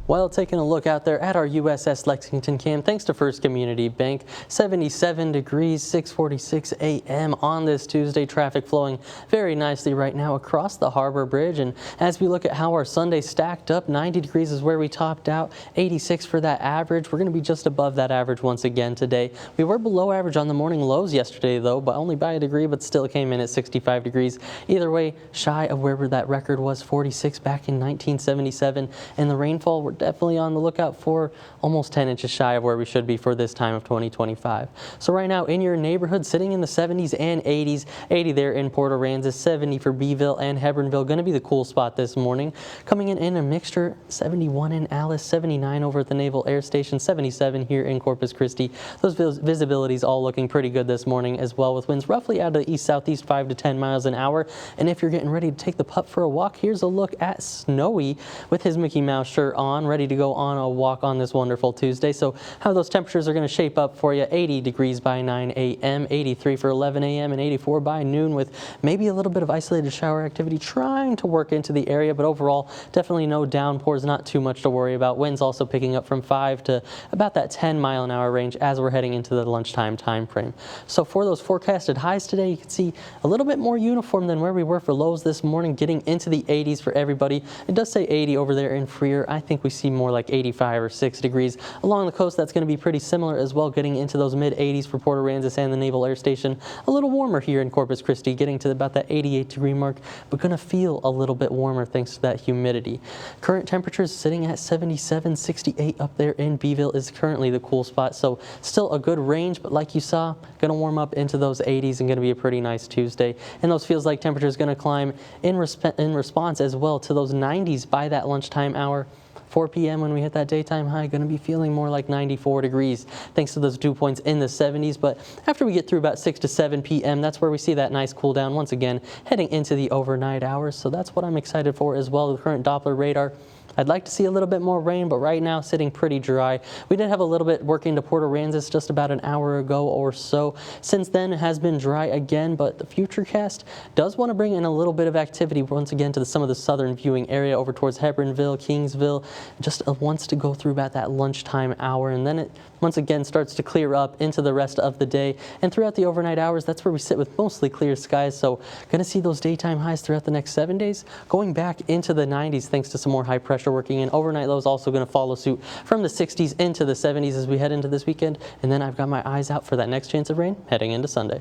While taking a look out there at our USS Lexington Cam, thanks to First Community Bank, 77 degrees, 6:46 a.m. on this Tuesday. Traffic flowing very nicely right now across the Harbor Bridge. And as we look at how our Sunday stacked up, 90 degrees is where we topped out, 86 for that average. We're going to be just above that average once again today. We were below average on the morning lows yesterday, though, but only by a degree, but still came in at 65 degrees. Either way, shy of where that record was, 46 back in 1977. And the rainfall, we're definitely on the lookout for almost 10 inches shy of where we should be for this time of 2025. So right now in your neighborhood, sitting in the 70s and 80s, 80 there in Port Aransas, 70 for Beeville and Hebbronville, going to be the cool spot this morning. Coming in a mixture, 71 in Alice, 79 over at the Naval Air Station, 77 here in Corpus Christi. Those visibilities all looking pretty good this morning as well, with winds roughly out of the east-southeast 5 to 10 miles an hour. And if you're getting ready to take the pup for a walk, here's a look at Snowy with his Mickey Mouse shirt on, ready to go on a walk on this wonderful Tuesday. So how those temperatures are going to shape up for you: 80 degrees by 9 a.m., 83 for 11 a.m., and 84 by noon, with maybe a little bit of isolated shower activity trying to work into the area, but overall definitely no downpours, not too much to worry about. Winds also picking up from 5 to about that 10 mile an hour range as we're heading into the lunchtime time frame. So for those forecasted highs today, you can see a little bit more uniform than where we were for lows this morning, getting into the 80s for everybody. It does say 80 over there in Freer. I think we see more like 85 or 6 degrees. Along the coast, that's going to be pretty similar as well, getting into those mid-80s for Port Aransas and the Naval Air Station. A little warmer here in Corpus Christi, getting to about that 88 degree mark, but going to feel a little bit warmer thanks to that humidity. Current temperatures sitting at 77, 68 up there in Beeville is currently the cool spot. So still a good range, but like you saw, going to warm up into those 80s and going to be a pretty nice Tuesday. And those feels like temperatures going to climb in response as well to those 90s by that lunchtime hour. 4 p.m. when we hit that daytime high, going to be feeling more like 94 degrees thanks to those dew points in the 70s. But after we get through about 6 to 7 p.m., that's where we see that nice cool down once again heading into the overnight hours. So that's what I'm excited for as well. The current Doppler radar, I'd like to see a little bit more rain, but right now sitting pretty dry. We did have a little bit working to Port Aransas just about an hour ago or so. Since then, it has been dry again, but the Futurecast does want to bring in a little bit of activity once again to some of the southern viewing area over towards Hebbronville, Kingsville. Just wants to go through about that lunchtime hour, and then it once again starts to clear up into the rest of the day. And throughout the overnight hours, that's where we sit with mostly clear skies. So going to see those daytime highs throughout the next 7 days going back into the 90s thanks to some more high pressure working in. Overnight lows also going to follow suit from the 60s into the 70s as we head into this weekend. And then I've got my eyes out for that next chance of rain heading into Sunday.